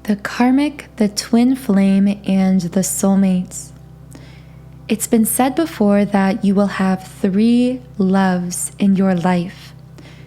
The karmic, the twin flame, and the soulmates. It's been said before that you will have 3 loves in your life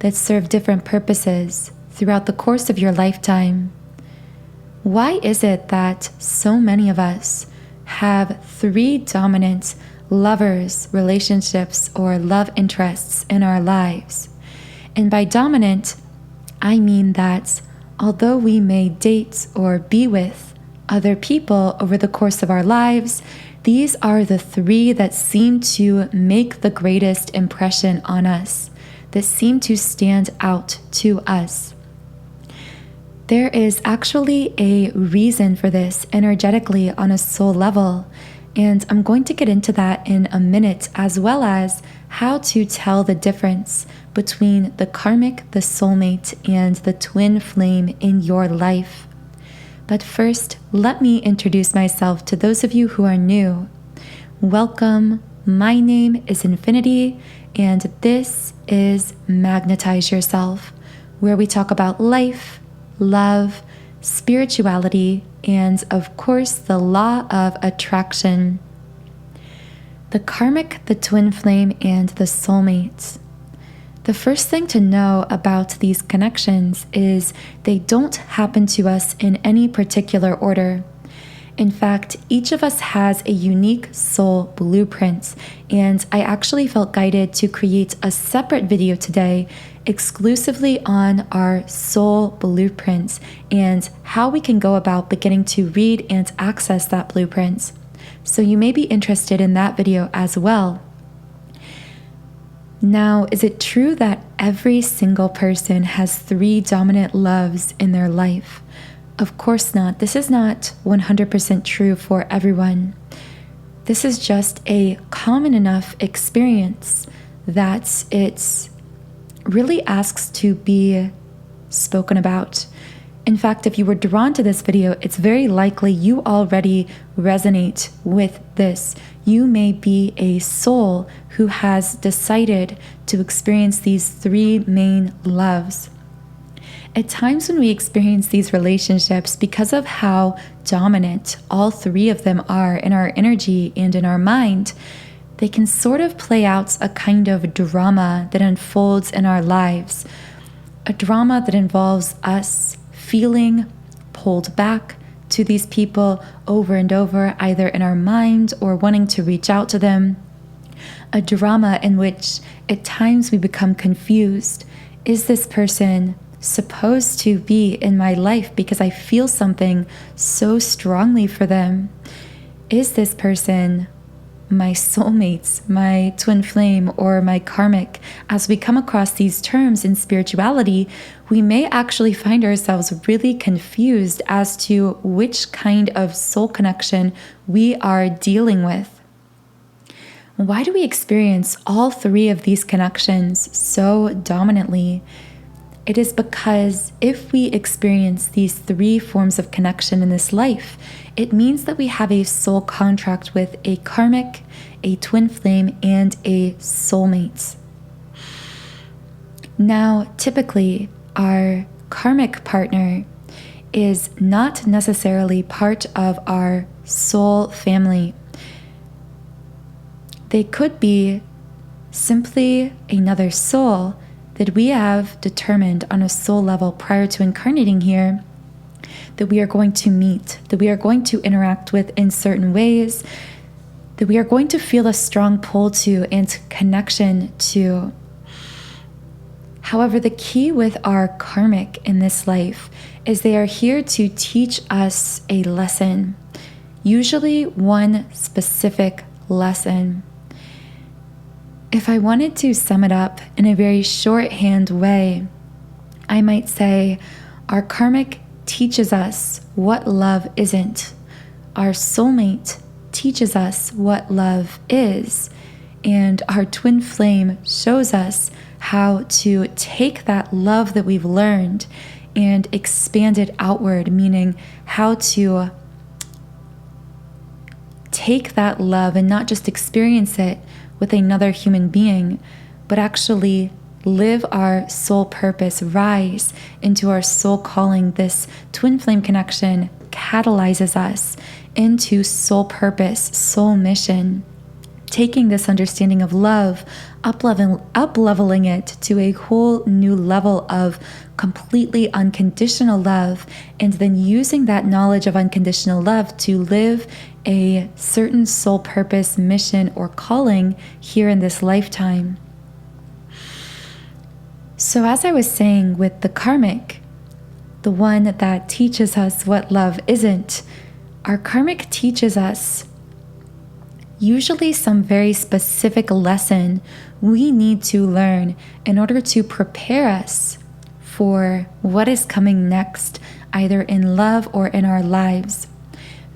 that serve different purposes throughout the course of your lifetime. Why is it that so many of us have 3 dominant lovers, relationships, or love interests in our lives? And by dominant, I mean that although we may date or be with other people over the course of our lives, these are the 3 that seem to make the greatest impression on us, that seem to stand out to us. There is actually a reason for this energetically on a soul level, and I'm going to get into that in a minute, as well as how to tell the difference between the karmic, the soulmate, and the twin flame in your life. But first, let me introduce myself to those of you who are new. Welcome. My name is Infinity, and this is Magnetize Yourself, where we talk about life, love, spirituality, and of course, the law of attraction. The karmic, the twin flame, and the soulmate. The first thing to know about these connections is they don't happen to us in any particular order. In fact, each of us has a unique soul blueprint, and I actually felt guided to create a separate video today exclusively on our soul blueprints and how we can go about beginning to read and access that blueprint. So you may be interested in that video as well. Now, is it true that every single person has 3 dominant loves in their life? Of course not. This is not 100% true for everyone. This is just a common enough experience that it really asks to be spoken about. In fact, if you were drawn to this video, it's very likely you already resonate with this. You may be a soul who has decided to experience these 3 main loves. At times when we experience these relationships, because of how dominant all 3 of them are in our energy and in our mind, they can sort of play out a kind of drama that unfolds in our lives. A drama that involves us feeling pulled back to these people over and over, either in our mind or wanting to reach out to them. A drama in which at times we become confused. Is this person supposed to be in my life because I feel something so strongly for them? Is this person my soulmates, my twin flame, or my karmic? As we come across these terms in spirituality, we may actually find ourselves really confused as to which kind of soul connection we are dealing with. Why do we experience all 3 of these connections so dominantly? It is because if we experience these 3 forms of connection in this life, it means that we have a soul contract with a karmic, a twin flame, and a soulmate. Now, typically, our karmic partner is not necessarily part of our soul family. They could be simply another soul that we have determined on a soul level prior to incarnating here that we are going to meet, that we are going to interact with in certain ways, that we are going to feel a strong pull to and connection to. However, the key with our karmic in this life is they are here to teach us a lesson, usually one specific lesson. If I wanted to sum it up in a very shorthand way, I might say our karmic teaches us what love isn't. Our soulmate teaches us what love is. And our twin flame shows us how to take that love that we've learned and expand it outward, meaning how to take that love and not just experience it with another human being, but actually live our soul purpose, rise into our soul calling. This twin flame connection catalyzes us into soul purpose, soul mission, taking this understanding of love, up-leveling it to a whole new level of completely unconditional love, and then using that knowledge of unconditional love to live a certain soul purpose, mission, or calling here in this lifetime. So as I was saying with the karmic, the one that teaches us what love isn't, our karmic teaches us usually some very specific lesson we need to learn in order to prepare us for what is coming next, either in love or in our lives.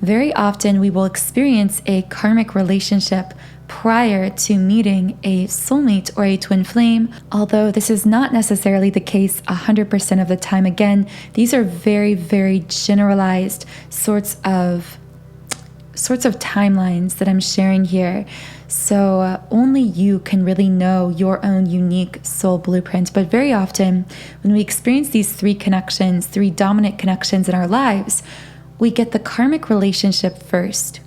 Very often we will experience a karmic relationship prior to meeting a soulmate or a twin flame, although this is not necessarily the case 100% of the time. Again, these are very, very generalized sorts of timelines that I'm sharing here. So only you can really know your own unique soul blueprint. But very often when we experience these three dominant connections in our lives, we get the karmic relationship first.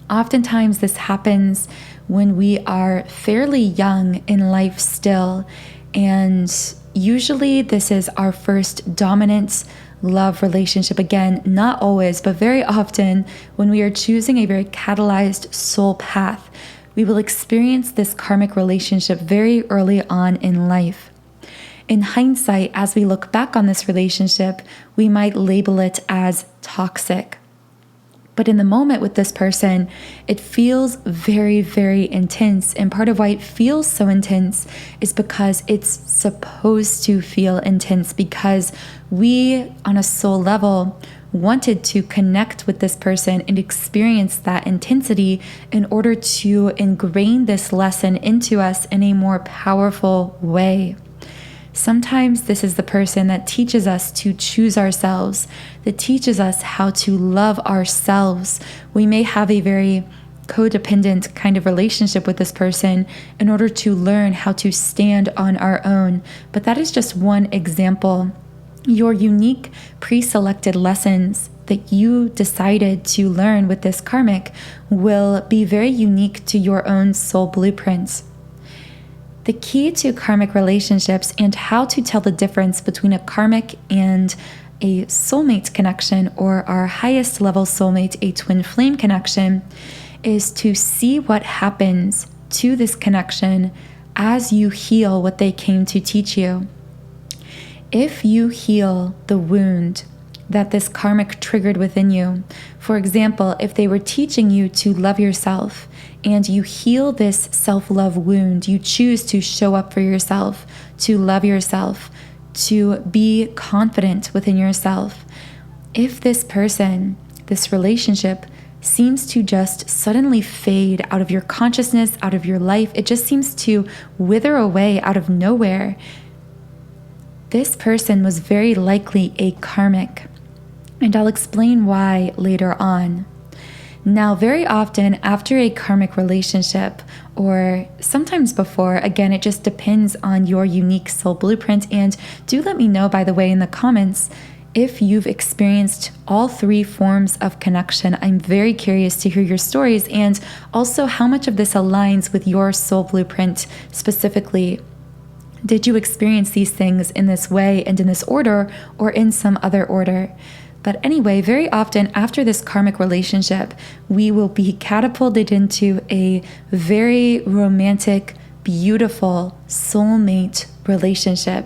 Oftentimes this happens when we are fairly young in life still, and usually this is our first dominant love relationship. Again, not always, but very often when we are choosing a very catalyzed soul path, we will experience this karmic relationship very early on in life. In hindsight, as we look back on this relationship, we might label it as toxic. But in the moment with this person, it feels very, very intense. And part of why it feels so intense is because it's supposed to feel intense, because we, on a soul level, wanted to connect with this person and experience that intensity in order to ingrain this lesson into us in a more powerful way. Sometimes this is the person that teaches us to choose ourselves, that teaches us how to love ourselves. We may have a very codependent kind of relationship with this person in order to learn how to stand on our own. But that is just one example. Your unique pre-selected lessons that you decided to learn with this karmic will be very unique to your own soul blueprints. The key to karmic relationships and how to tell the difference between a karmic and a soulmate connection, or our highest level soulmate, a twin flame connection, is to see what happens to this connection as you heal what they came to teach you. If you heal the wound that this karmic triggered within you, for example, if they were teaching you to love yourself and you heal this self-love wound, you choose to show up for yourself, to love yourself, to be confident within yourself. If this person, this relationship, seems to just suddenly fade out of your consciousness, out of your life, it just seems to wither away out of nowhere, this person was very likely a karmic. And I'll explain why later on. Now, very often after a karmic relationship, or sometimes before, again, it just depends on your unique soul blueprint. And do let me know, by the way, in the comments, if you've experienced all three forms of connection. I'm very curious to hear your stories, and also how much of this aligns with your soul blueprint specifically. Did you experience these things in this way and in this order, or in some other order? But anyway, very often after this karmic relationship, we will be catapulted into a very romantic, beautiful soulmate relationship.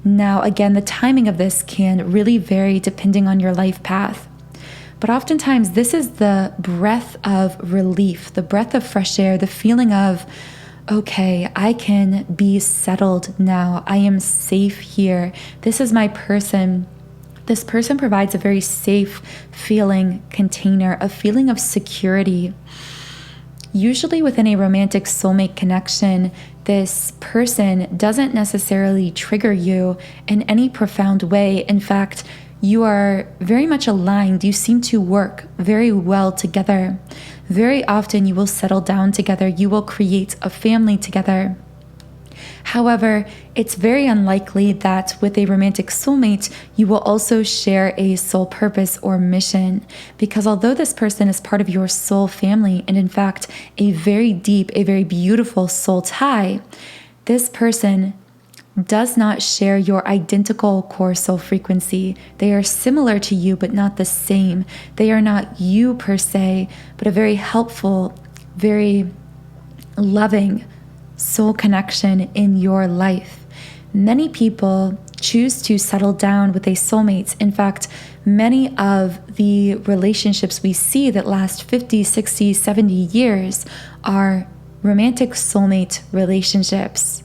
Now, again, the timing of this can really vary depending on your life path. But oftentimes, this is the breath of relief, the breath of fresh air, the feeling of, okay, I can be settled now. I am safe here. This is my person. This person provides a very safe feeling container, a feeling of security. Usually within a romantic soulmate connection, this person doesn't necessarily trigger you in any profound way. In fact, you are very much aligned. You seem to work very well together. Very often you will settle down together. You will create a family together. However, it's very unlikely that with a romantic soulmate, you will also share a soul purpose or mission, because although this person is part of your soul family, and in fact, a very deep, a very beautiful soul tie, this person does not share your identical core soul frequency. They are similar to you, but not the same. They are not you per se, but a very helpful, very loving soul connection in your life. Many people choose to settle down with a soulmate. In fact, many of the relationships we see that last 50, 60, 70 years are romantic soulmate relationships.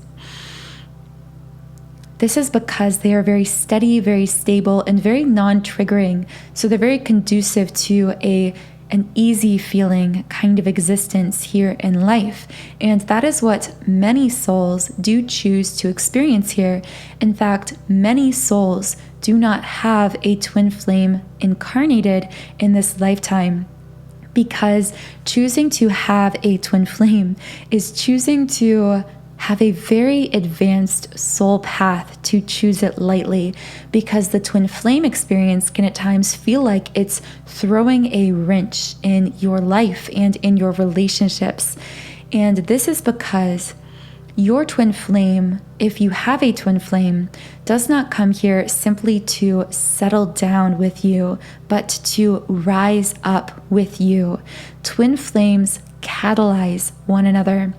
This is because they are very steady, very stable, and very non-triggering. So they're very conducive to an easy feeling kind of existence here in life. And that is what many souls do choose to experience here. In fact, many souls do not have a twin flame incarnated in this lifetime, because choosing to have a twin flame is choosing to have a very advanced soul path, to choose it lightly, because the twin flame experience can at times feel like it's throwing a wrench in your life and in your relationships. And this is because your twin flame, if you have a twin flame, does not come here simply to settle down with you, but to rise up with you. Twin flames catalyze one another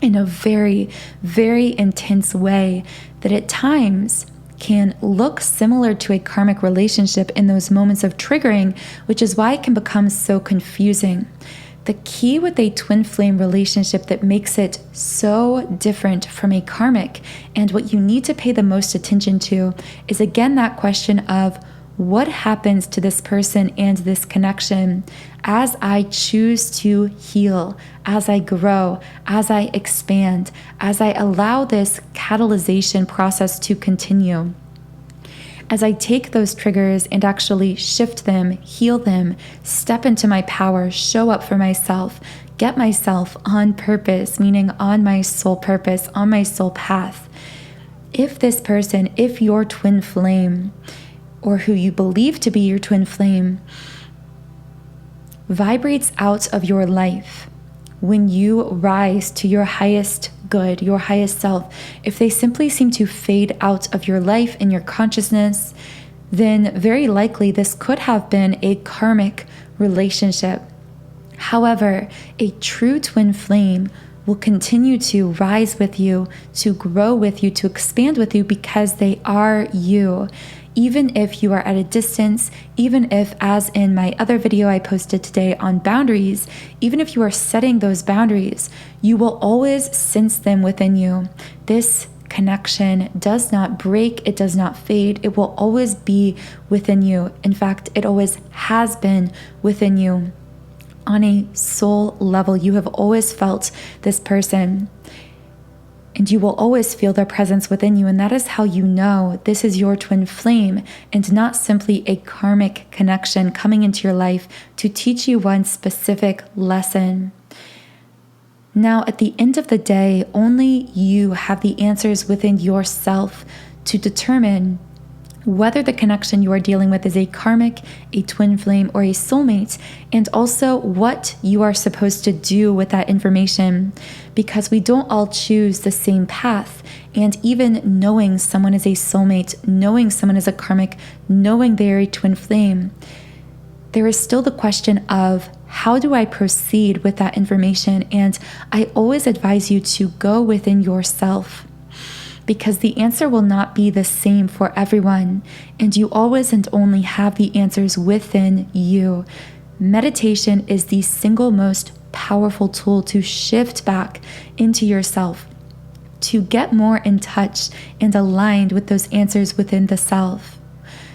in a very, very intense way that at times can look similar to a karmic relationship in those moments of triggering, which is why it can become so confusing. The key with a twin flame relationship that makes it so different from a karmic, and what you need to pay the most attention to, is again that question of what happens to this person and this connection as I choose to heal, as I grow, as I expand, as I allow this catalyzation process to continue. As I take those triggers and actually shift them, heal them, step into my power, show up for myself, get myself on purpose, meaning on my soul purpose, on my soul path. If this person, if your twin flame, or who you believe to be your twin flame, vibrates out of your life when you rise to your highest good, your highest self, if they simply seem to fade out of your life and your consciousness, then very likely this could have been a karmic relationship. However, a true twin flame will continue to rise with you, to grow with you, to expand with you, because they are you. Even if you are at a distance, even if, as in my other video I posted today on boundaries, even if you are setting those boundaries, you will always sense them within you. This connection does not break, it does not fade, it will always be within you. In fact, it always has been within you. On a soul level, you have always felt this person, and you will always feel their presence within you. And that is how you know this is your twin flame, and not simply a karmic connection coming into your life to teach you one specific lesson. Now, at the end of the day, only you have the answers within yourself to determine whether the connection you are dealing with is a karmic, a twin flame, or a soulmate, and also what you are supposed to do with that information, because we don't all choose the same path. And even knowing someone is a soulmate, knowing someone is a karmic, knowing they are a twin flame, there is still the question of, how do I proceed with that information? And I always advise you to go within yourself, because the answer will not be the same for everyone, and you always and only have the answers within you. Meditation is the single most powerful tool to shift back into yourself, to get more in touch and aligned with those answers within the self.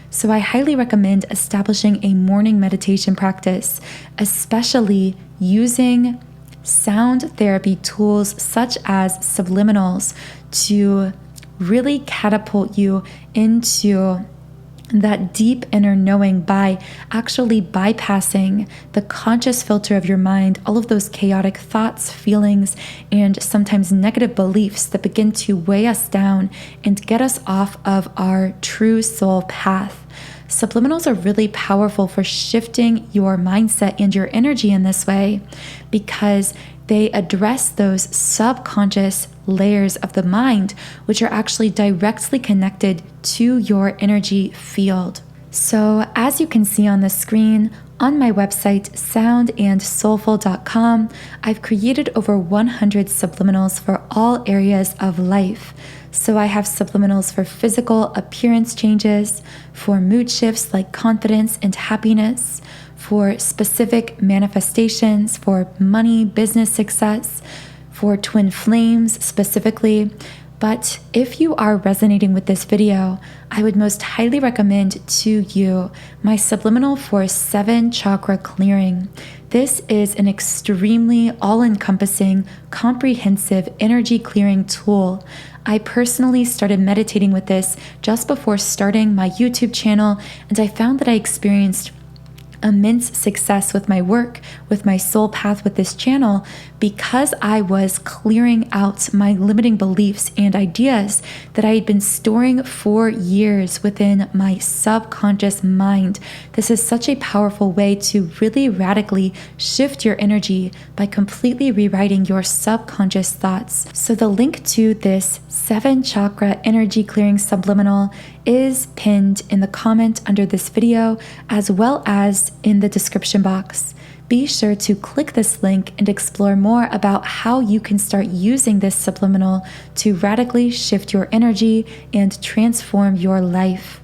So I highly recommend establishing a morning meditation practice, especially using sound therapy tools such as subliminals to really catapult you into that deep inner knowing by actually bypassing the conscious filter of your mind, all of those chaotic thoughts, feelings, and sometimes negative beliefs that begin to weigh us down and get us off of our true soul path. Subliminals are really powerful for shifting your mindset and your energy in this way because they address those subconscious layers of the mind, which are actually directly connected to your energy field. So, as you can see on the screen, on my website, soundandsoulful.com, I've created over 100 subliminals for all areas of life. So I have subliminals for physical appearance changes, for mood shifts like confidence and happiness, for specific manifestations, for money, business success, for twin flames specifically. But if you are resonating with this video, I would most highly recommend to you my subliminal for 7 chakra clearing. This is an extremely all-encompassing, comprehensive energy clearing tool. I personally started meditating with this just before starting my YouTube channel, and I found that I experienced immense success with my work, with my soul path with this channel, because I was clearing out my limiting beliefs and ideas that I had been storing for years within my subconscious mind. This is such a powerful way to really radically shift your energy by completely rewriting your subconscious thoughts. So the link to this 7 chakra energy clearing subliminal is pinned in the comment under this video, as well as in the description box. Be sure to click this link and explore more about how you can start using this subliminal to radically shift your energy and transform your life.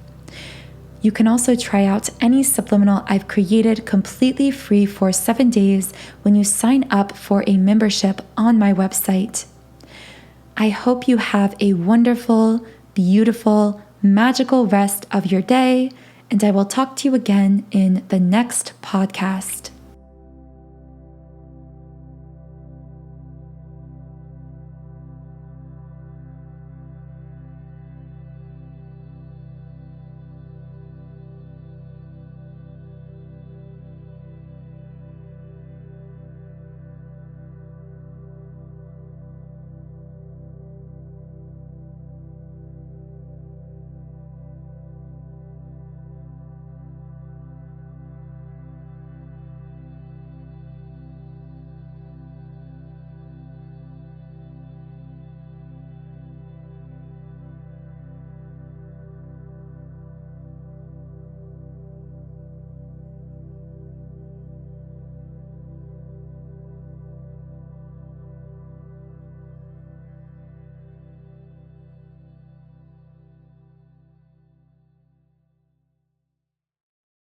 You can also try out any subliminal I've created completely free for 7 days when you sign up for a membership on my website. I hope you have a wonderful, beautiful, magical rest of your day, and I will talk to you again in the next podcast.